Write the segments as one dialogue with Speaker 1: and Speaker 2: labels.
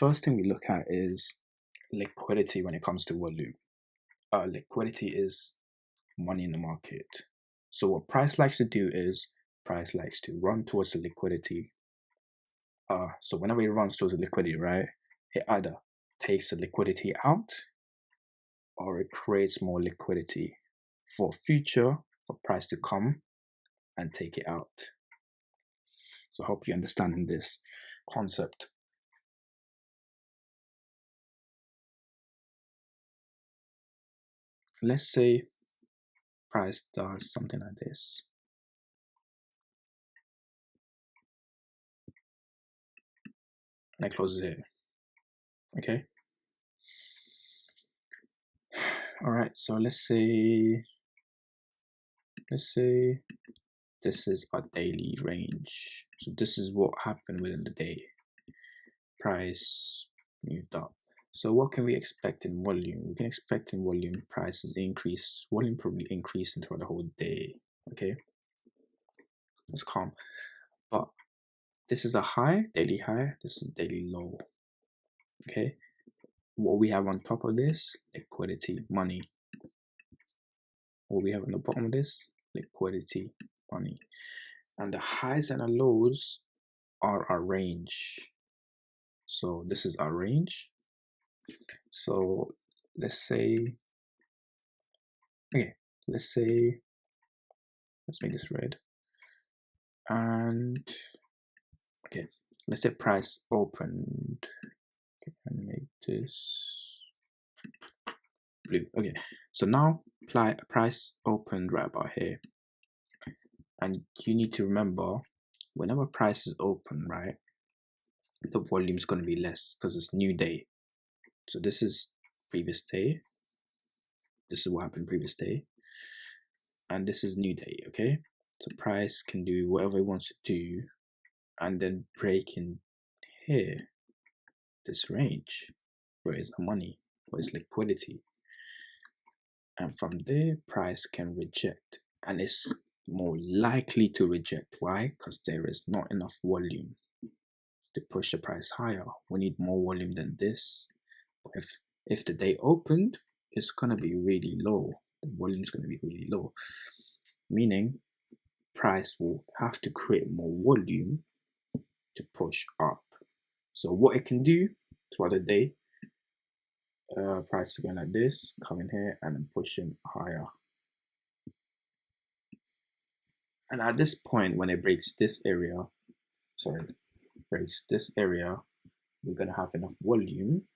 Speaker 1: first thing we look at is liquidity when it comes to volume. Liquidity is money in the market. So what price likes to do is price likes to run towards the liquidity. So whenever it runs towards the liquidity, right, it either takes the liquidity out or it creates more liquidity for future, for price to come and take it out. So I hope you understand this concept. Let's say price does something like this. And it closes here. Okay. All right. So let's say this is our daily range. So this is what happened within the day. Price moved up. So what can we expect in volume? We can expect in volume prices increase. Volume probably increasing throughout the whole day. Okay. That's calm. But this is a high, daily high. This is daily low. Okay. What we have on top of this, liquidity, money. What we have on the bottom of this, liquidity, money. And the highs and the lows are our range. So this is our range. So let's say, okay, let's make this red. And okay, let's say price opened. Okay, and make this blue. Okay, so now price opened right about here. And you need to remember, whenever price is open, right, the volume is going to be less because it's new day. So this is previous day. This is what happened previous day. And this is new day, okay? So price can do whatever it wants to do and then break in here, this range, where is the money, where is liquidity. And from there, price can reject. And it's more likely to reject. Why? Because there is not enough volume to push the price higher. We need more volume than this. If the day opened, it's gonna be really low. The volume is gonna be really low, meaning price will have to create more volume to push up. So what it can do throughout the day, price is going like this, coming here and then pushing higher. And at this point, when it breaks this area, we're gonna have enough volume,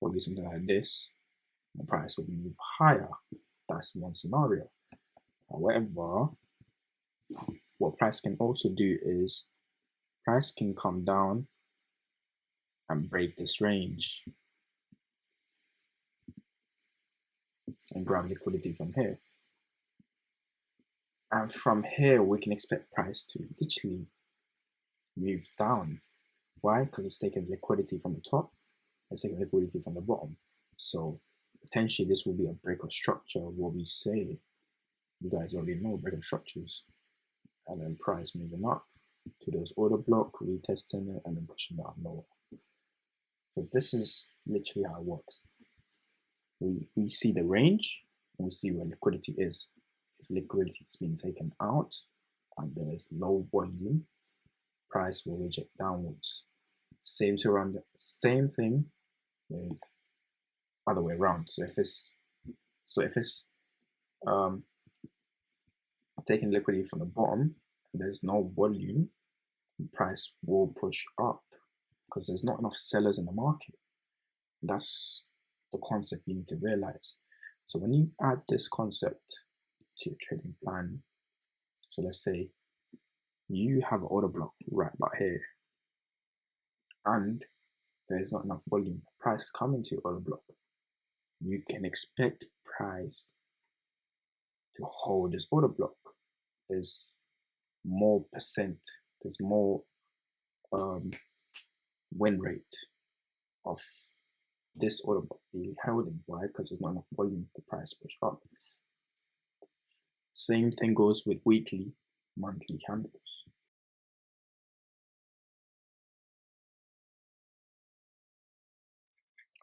Speaker 1: probably something like this. The price will move higher. That's one scenario. However, what price can also do is price can come down and break this range and grab liquidity from here. And from here, we can expect price to literally move down. Why? Because it's taking liquidity from the top, it's taking liquidity from the bottom. So potentially this will be a break of structure, what we say. You guys already know break of structures. And then price moving up to those order block, retesting it, and then pushing down lower. So this is literally how it works. We see the range, and we see where liquidity is. If liquidity is being taken out and there is low volume, price will reject downwards. Same thing with other way around. So if it's taking liquidity from the bottom and there's no volume, the price will push up because there's not enough sellers in the market. That's the concept you need to realize. So when you add this concept to your trading plan, so let's say you have an order block right about here and there's not enough volume, price coming to your order block, you can expect price to hold this order block. There's more win rate of this order block being held in. Why? Because there's not enough volume to price push up. Same thing goes with weekly, monthly candles.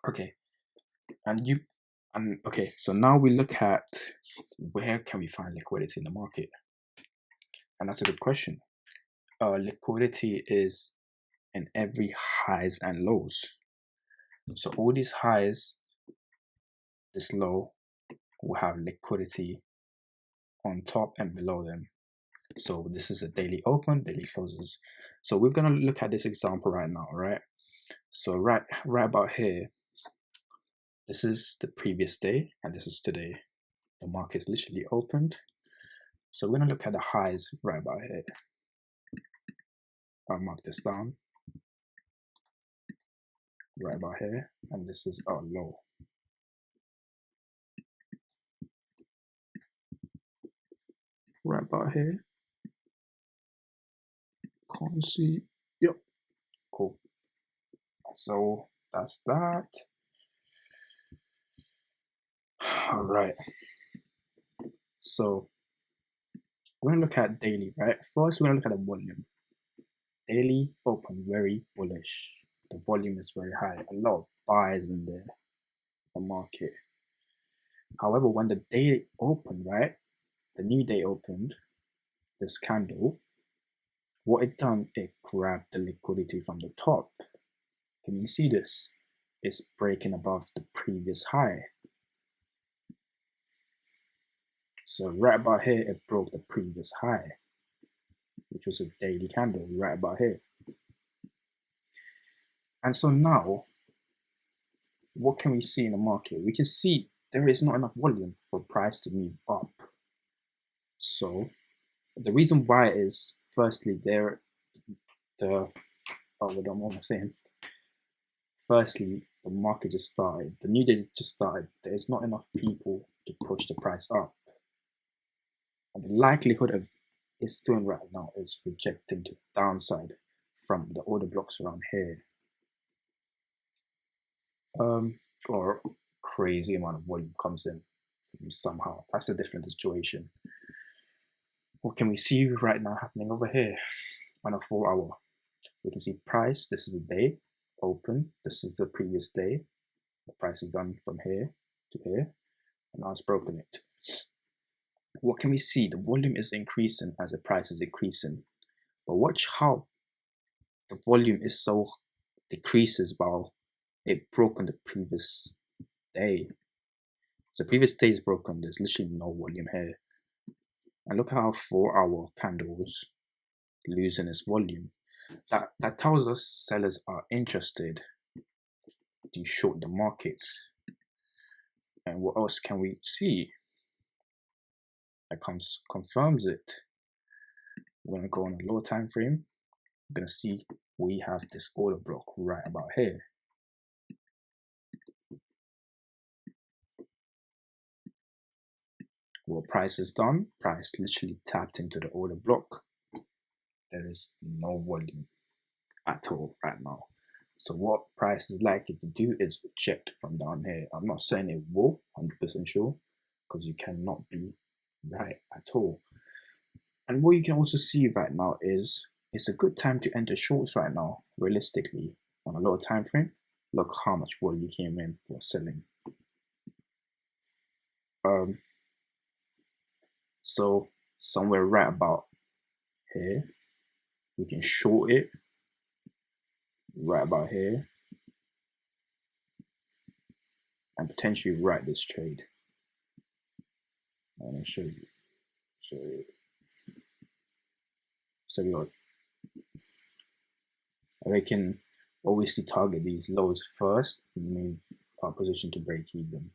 Speaker 1: Okay, okay, so now we look at where can we find liquidity in the market, and that's a good question. Liquidity is in every highs and lows. So all these highs, this low, will have liquidity on top and below them. So this is a daily open, daily closes. So we're gonna look at this example right now, right? So right about here, this is the previous day and this is today. The market's literally opened. So we're gonna look at the highs right about here. I'll mark this down right about here, and this is our low. Right about here. Can't see. Yep. Cool. So that's that. All right. So we're gonna look at daily, right? First, we're gonna look at the volume. Daily open very bullish. The volume is very high. A lot of buys in there, the market. However, when the day opened, right? The new day opened, this candle, what it done, it grabbed the liquidity from the top. Can you see this? It's breaking above the previous high. So right about here, it broke the previous high, which was a daily candle right about here. And so now, what can we see in the market? We can see there is not enough volume for price to move up. So the reason why is, firstly, what am I saying? Firstly, the market just started. The new day just started. There's not enough people to push the price up. And the likelihood of it's doing right now is rejecting to the downside from the order blocks around here. Or crazy amount of volume comes in from somehow. That's a different situation. What can we see right now happening over here on a 4 hour? We can see price. This is a day open. This is the previous day. The price is done from here to here, and now it's broken it. What can we see? The volume is increasing as the price is increasing, but watch how the volume is so decreases while it broke on the previous day. So the previous day is broken. There's literally no volume here, and look how 4 hour candles losing its volume. That tells us sellers are interested to short the markets. And what else can we see that confirms it? We're gonna go on a lower time frame. We're gonna see we have this order block right about here. What price is done? Price literally tapped into the order block. There is no volume at all right now. So what price is likely to do is reject from down here. I'm not saying it will, 100% sure, because you cannot be right at all. And what you can also see right now is it's a good time to enter shorts right now, realistically, on a lower time frame. Look how much volume came in for selling. So somewhere right about here, we can short it right about here and potentially write this trade. I'm going to show you. So we can obviously target these lows first and move our position to break even,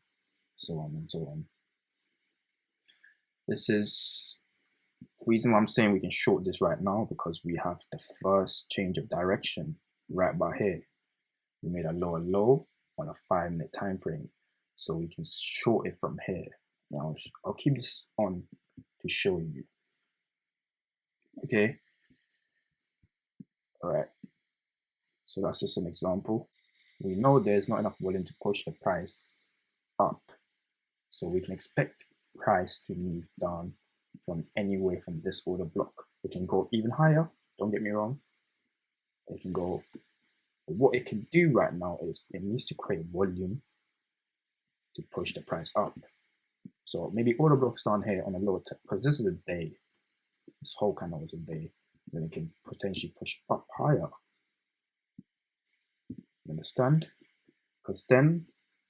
Speaker 1: so on and so on. This is the reason why I'm saying we can short this right now, because we have the first change of direction right about here. We made a lower low on a 5-minute time frame, so we can short it from here. Now I'll keep this on to show you. Okay. All right. So that's just an example. We know there's not enough volume to push the price up, so we can expect price to move down from anywhere from this order block. It can go even higher, don't get me wrong. It can go But what it can do right now is it needs to create volume to push the price up. So maybe order blocks down here on a lower, because this is a day. This whole candle is a day. Then it can potentially push up higher. You understand? Because then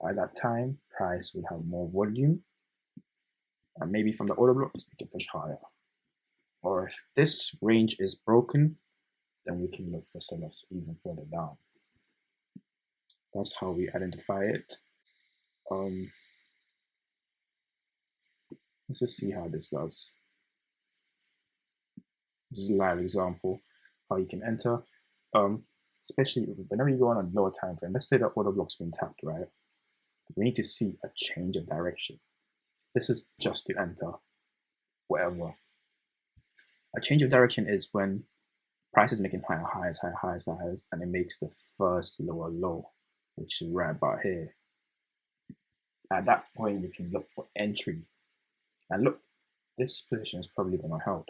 Speaker 1: at that time, price will have more volume. And maybe from the order blocks, we can push higher. Or if this range is broken, then we can look for sell-offs even further down. That's how we identify it. Let's just see how this does. This is a live example how you can enter, especially whenever you go on a lower time frame. Let's say the order block's been tapped, right? We need to see a change of direction. This is just to enter whatever. A change of direction is when price is making higher highs, higher highs, higher highs, and it makes the first lower low, which is right about here. At that point, we can look for entry. And look, this position is probably going to hold.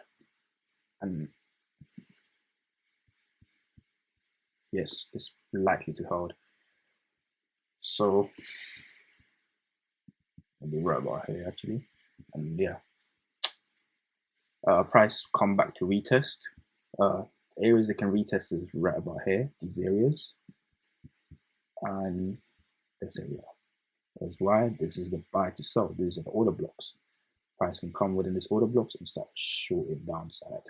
Speaker 1: And yes, it's likely to hold. So it'll be right about here actually. And yeah, price come back to retest. Areas that can retest is right about here, these areas, and this area. That's why this is the buy to sell. These are the order blocks. Price can come within this order blocks and start shorting downside.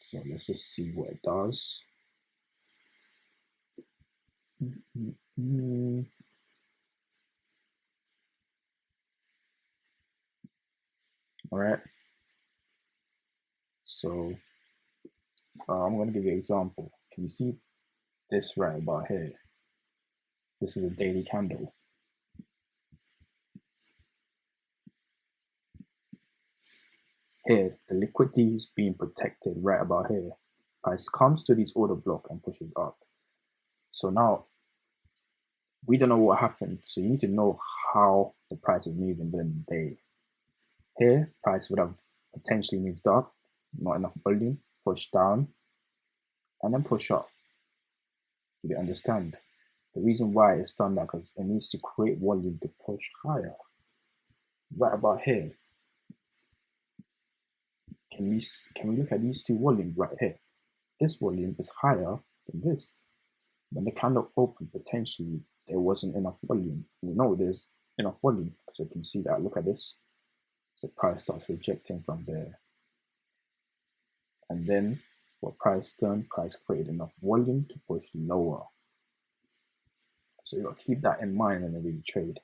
Speaker 1: So let's just see what it does. All right. So I'm going to give you an example. Can you see this right about here? This is a daily candle. Here, the liquidity is being protected right about here. Price comes to this order block and pushes up. So now, we don't know what happened. So you need to know how the price is moving within the day. Here, price would have potentially moved up, not enough volume, push down, and then push up. You understand? The reason why it's done that because it needs to create volume to push higher. Right about here. Can we look at these two volumes right here? This volume is higher than this. When the candle opened, potentially there wasn't enough volume. We know there's enough volume because you can see that. Look at this. So price starts rejecting from there. And then what price done? Price created enough volume to push lower. So you got to keep that in mind whenever you trade.